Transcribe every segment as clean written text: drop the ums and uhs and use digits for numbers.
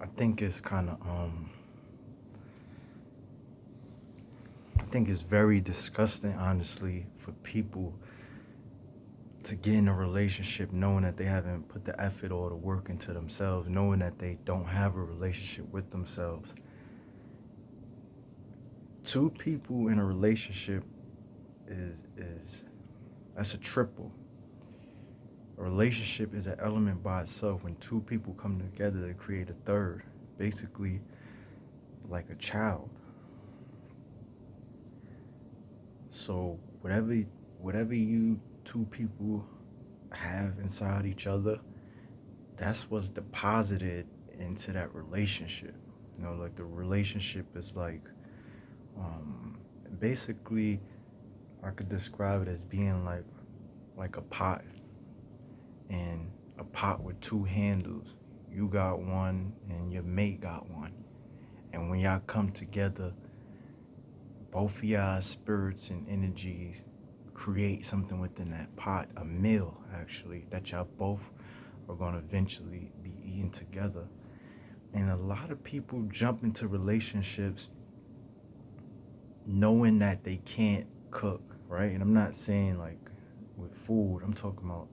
I think it's kind of I think it's very disgusting, honestly, for people to get in a relationship knowing that they haven't put the effort or the work into themselves, knowing that they don't have a relationship with themselves. Two people in a relationship is that's a triple. A relationship is an element by itself when two people come together to create a third, basically like a child. So whatever you two people have inside each other, that's what's deposited into that relationship. Like the relationship is um basically I could describe it as being like a pot, and a pot with two handles. You got one and your mate got one. And when y'all come together, both of y'all spirits and energies create something within that pot, a meal actually, that y'all both are gonna eventually be eating together. And a lot of people jump into relationships knowing that they can't cook, right? And I'm not saying like with food, I'm talking about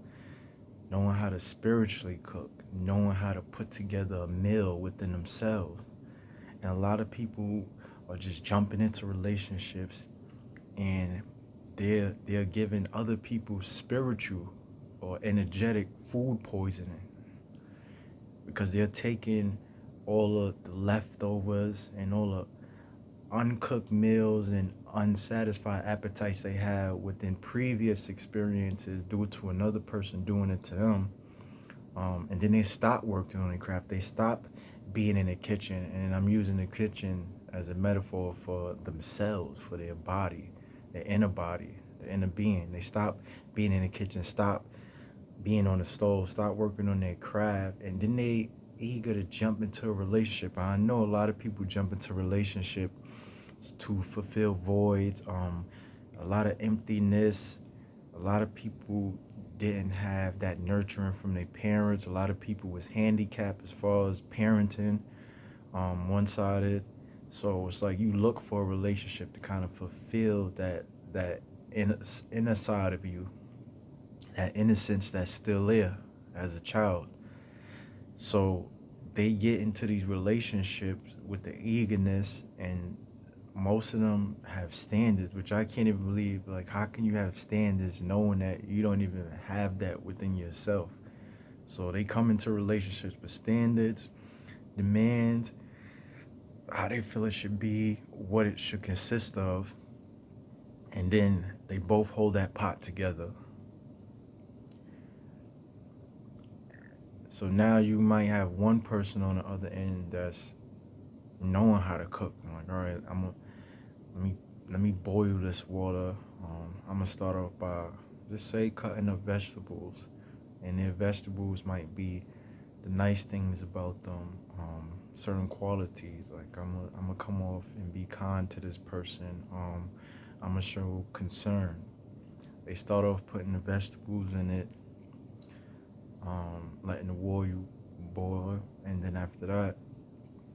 knowing how to spiritually cook, knowing how to put together a meal within themselves. And a lot of people are just jumping into relationships, and they're giving other people spiritual or energetic food poisoning because they're taking all of the leftovers and all the uncooked meals and unsatisfied appetites they had within previous experiences due to another person doing it to them. And then they stop working on their craft. They stop being in the kitchen. And I'm using the kitchen as a metaphor for themselves, for their body, their inner body, their inner being. They stop being in the kitchen, stop being on the stove, stop working on their craft. And then they eager to jump into a relationship. I know a lot of people jump into a relationship to fulfill voids, a lot of emptiness. A lot of people didn't have that nurturing from their parents. A lot of people was handicapped as far as parenting, one-sided. So it's like you look for a relationship to kind of fulfill that inner side of you, that innocence that's still there as a child. So they get into these relationships with the eagerness, and most of them have standards, which I can't even believe. Like, how can you have standards knowing that you don't even have that within yourself? So they come into relationships with standards, demands, how they feel it should be, what it should consist of, and then they both hold that pot together. So now you might have one person on the other end that's knowing how to cook. I'm like, all right, let me let me boil this water. I'm gonna start off by just say cutting up vegetables, and their vegetables might be the nice things about them, certain qualities. Like I'm gonna come off and be kind to this person. I'm gonna show concern. They start off putting the vegetables in it, letting the water boil, and then after that,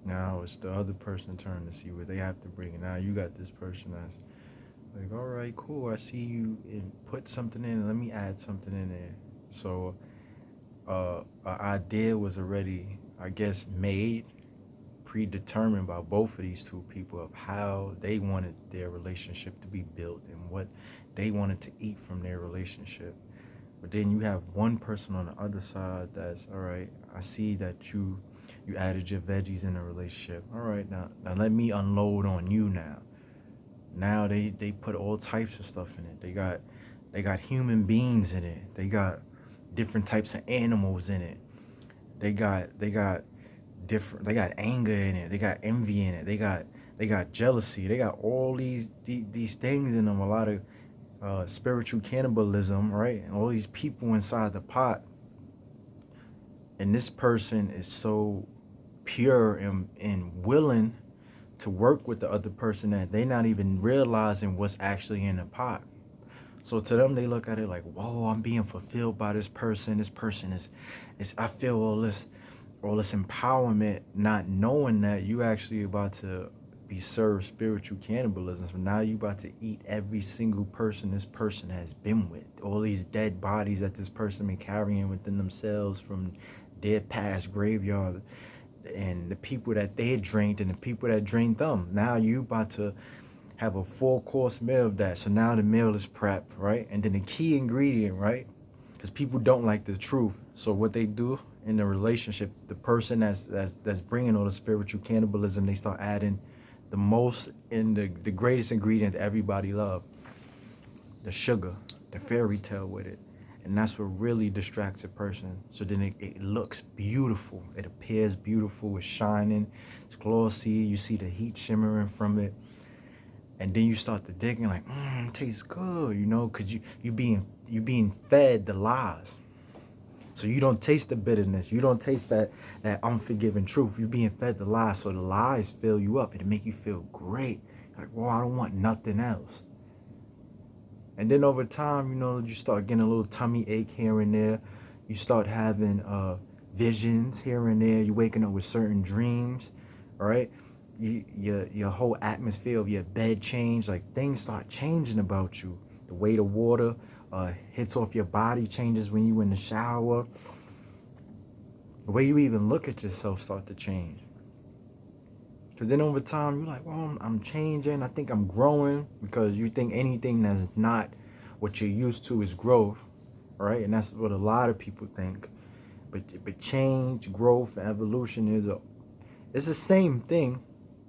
now it's the other person's turn to see what they have to bring. And now you got this person that's like, all right, cool. I see you and put something in. Let me add something in there. So, an idea was already, I guess, made, predetermined by both of these two people of how they wanted their relationship to be built and what they wanted to eat from their relationship. But then you have one person on the other side that's all right. I see that you added your veggies in a relationship. All right, now let me unload on you now. Now they put all types of stuff in it. They got human beings in it. They got different types of animals in it. They got different. They got anger in it. They got envy in it. They got jealousy. They got all these things in them. A lot of spiritual cannibalism, right? And all these people inside the pot. And this person is so pure and willing to work with the other person that they're not even realizing what's actually in the pot. So to them, they look at it like, whoa, I'm being fulfilled by this person. This person is I feel all this empowerment, not knowing that you actually about to be served spiritual cannibalism. So now you about to eat every single person this person has been with. All these dead bodies that this person been carrying within themselves from their past graveyard, and the people that they drained and the people that drained them. Now you about to have a 4-course meal of that. So now the meal is prepped, right? And then the key ingredient, right? Because people don't like the truth. So what they do in the relationship, the person that's bringing all the spiritual cannibalism, they start adding the most and the greatest ingredient that everybody love, the sugar, the fairy tale with it. And that's what really distracts a person. So then it looks beautiful. It appears beautiful. It's shining. It's glossy. You see the heat shimmering from it. And then you start to digging like, it tastes good, you know, because you being fed the lies. So you don't taste the bitterness. You don't taste that unforgiving truth. You're being fed the lies. So the lies fill you up. It'll make you feel great. Like, well, I don't want nothing else. And then over time, you know, you start getting a little tummy ache here and there. You start having visions here and there. You're waking up with certain dreams, right? Your whole atmosphere of your bed change. Like things start changing about you. The way the water hits off your body changes when you in the shower. The way you even look at yourself start to change. Because then over time, you're like, well, I'm changing. I think I'm growing, because you think anything that's not what you're used to is growth, right? And that's what a lot of people think. But change, growth, and evolution it's the same thing,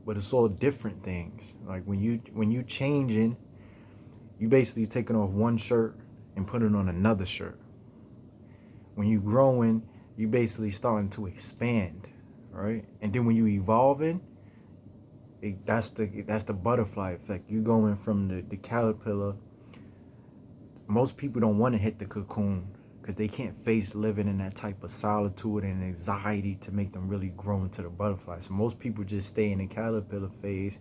but it's all different things. Like when you changing, you basically taking off one shirt and putting on another shirt. When you growing, you basically starting to expand, right? And then when you evolving, that's the butterfly effect. You going from the caterpillar. Most people don't want to hit the cocoon because they can't face living in that type of solitude and anxiety to make them really grow into the butterfly. So most people just stay in the caterpillar phase,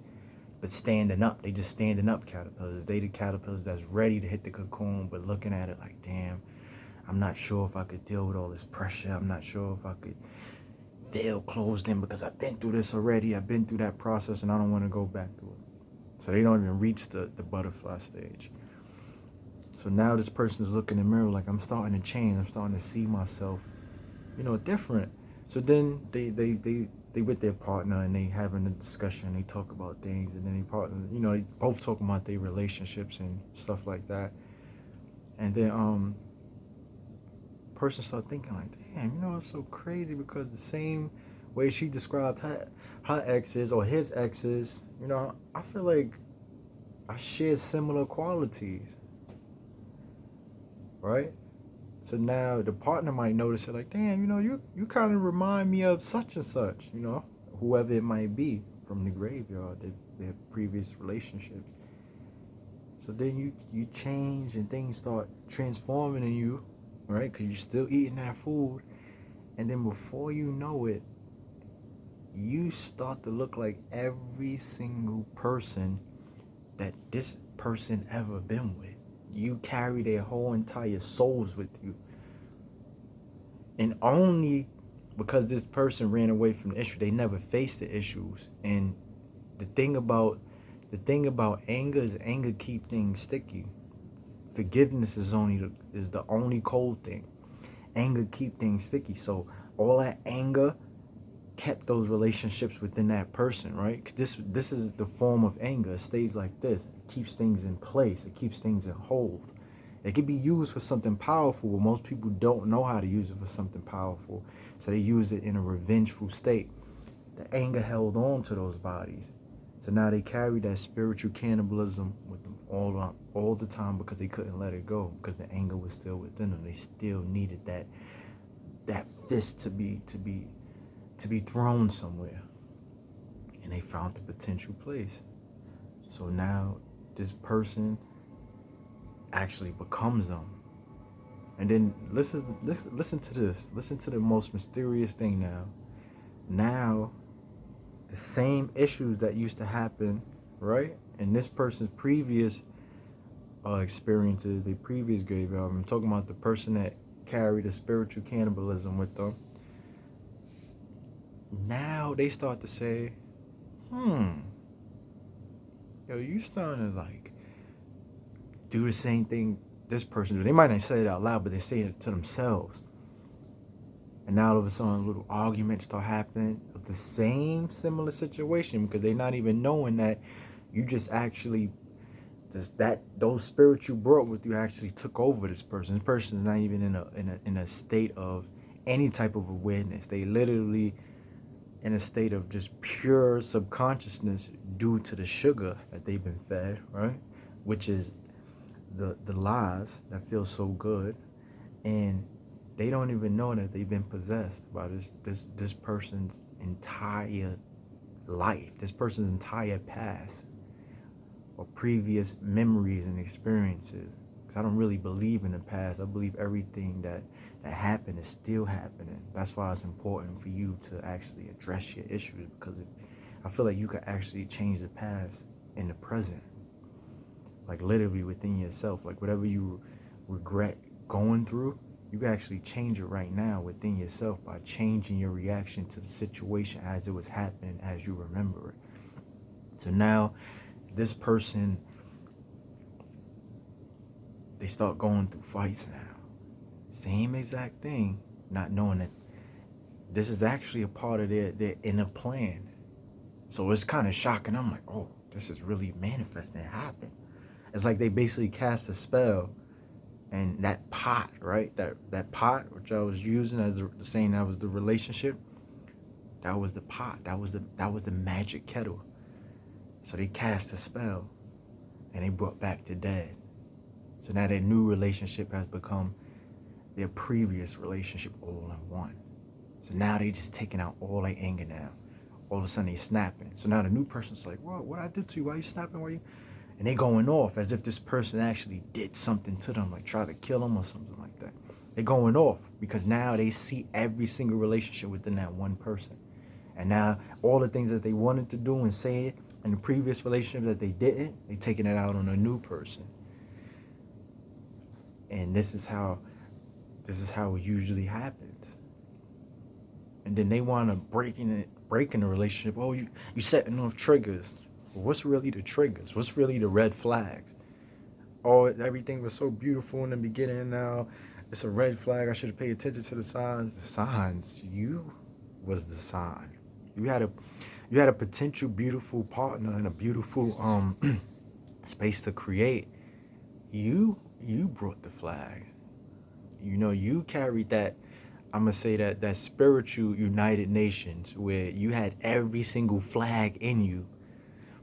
but standing up. They just standing up caterpillars. They the caterpillars that's ready to hit the cocoon, but looking at it like, damn, I'm not sure if I could deal with all this pressure. I'm not sure if I could feel closed in because I've been through this already. I've been through that process and I don't want to go back to it. So they don't even reach the butterfly stage. So now this person is looking in the mirror like, I'm starting to change. I'm starting to see myself, you know, different. So then they with their partner and they having a discussion. They talk about things, and then they both talking about their relationships and stuff like that. And then person start thinking like, damn, you know, it's so crazy because the same way she described her exes or his exes, you know, I feel like I share similar qualities, right? So now the partner might notice it like, damn, you know, you kind of remind me of such and such, you know, whoever it might be from the graveyard, their previous relationships. So then you change and things start transforming in you, right? Because you're still eating that food. And then before you know it, you start to look like every single person that this person ever been with. You carry their whole entire souls with you. And only because this person ran away from the issue, they never faced the issues. And the thing about anger is anger keep things sticky. Forgiveness is the only cold thing. Anger keep things sticky. So all that anger kept those relationships within that person, right? This is the form of anger. It stays like this. It keeps things in place. It keeps things in hold. It can be used for something powerful, but most people don't know how to use it for something powerful. So they use it in a revengeful state. The anger held on to those bodies. So now they carry that spiritual cannibalism with them all the time because they couldn't let it go, because the anger was still within them. They still needed that fist to be thrown somewhere. And they found the potential place. So now this person actually becomes them. And then listen to this. Listen to the most mysterious thing now. Now, the same issues that used to happen, right? In this person's previous experiences, their previous graveyard. I'm talking about the person that carried the spiritual cannibalism with them. Now they start to say, yo, you starting to like do the same thing this person do. They might not say it out loud, but they say it to themselves. And now all of a sudden, little arguments start happening of the same similar situation because they're not even knowing that you just actually those spirits you brought with you actually took over this person. This person is not even in a state of any type of awareness. They literally in a state of just pure subconsciousness due to the sugar that they've been fed, right? Which is the lies that feel so good, and they don't even know that they've been possessed by this person's entire life, this person's entire past or previous memories and experiences. Because I don't really believe in the past. I believe everything that happened is still happening. That's why it's important for you to actually address your issues, because I feel like you can actually change the past in the present, like literally within yourself. Like whatever you regret going through, you can actually change it right now within yourself by changing your reaction to the situation as it was happening, as you remember it. So now this person, they start going through fights now. Same exact thing, not knowing that this is actually a part of their inner plan. So it's kind of shocking. I'm like, oh, this is really manifesting. It happened. It's like they basically cast a spell, and that pot, right? That pot which I was using as the saying that was the relationship. That was the pot. That was the magic kettle. So they cast a spell, and they brought back the dead. So now their new relationship has become their previous relationship all in one. So now they just taking out all their anger now. All of a sudden they snapping. So now the new person's like, what I did to you? Why you snapping? Why you? And they going off as if this person actually did something to them, like try to kill them or something like that. They're going off because now they see every single relationship within that one person. And now all the things that they wanted to do and say in the previous relationship that they didn't, they taking it out on a new person. And this is how it usually happens. And then they want to breaking the relationship. Oh, you setting off triggers. Well, what's really the triggers? What's really the red flags? Oh, everything was so beautiful in the beginning. Now it's a red flag. I should have paid attention to the signs. The signs. You was the sign. You had a potential beautiful partner and a beautiful space to create. You brought the flags. You carried that. I'm gonna say that spiritual United Nations where you had every single flag in you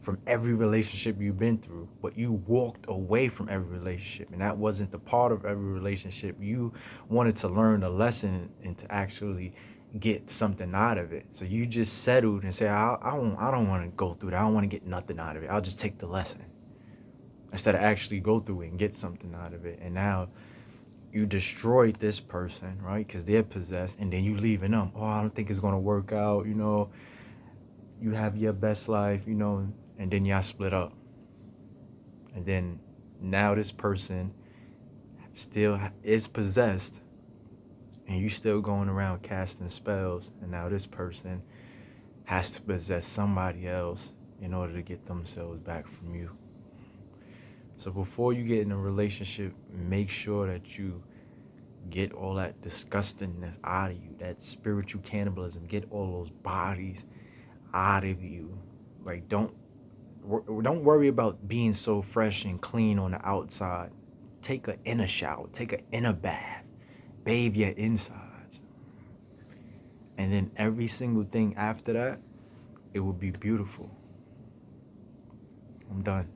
from every relationship you've been through, but you walked away from every relationship, and that wasn't the part of every relationship. You wanted to learn a lesson and to actually get something out of it. So you just settled and said, I don't want to go through that. I don't want to get nothing out of it. I'll just take the lesson instead of actually go through it and get something out of it. And now you destroyed this person, right? Because they're possessed, and then you leaving them. Oh, I don't think it's gonna work out. You have your best life, and then y'all split up. And then now this person still is possessed, and you still going around casting spells, and now this person has to possess somebody else in order to get themselves back from you. So before you get in a relationship, make sure that you get all that disgustingness out of you, that spiritual cannibalism, get all those bodies out of you. Like, don't worry about being so fresh and clean on the outside. Take an inner shower, take an inner bath, bathe your insides. And then every single thing after that, it will be beautiful. I'm done.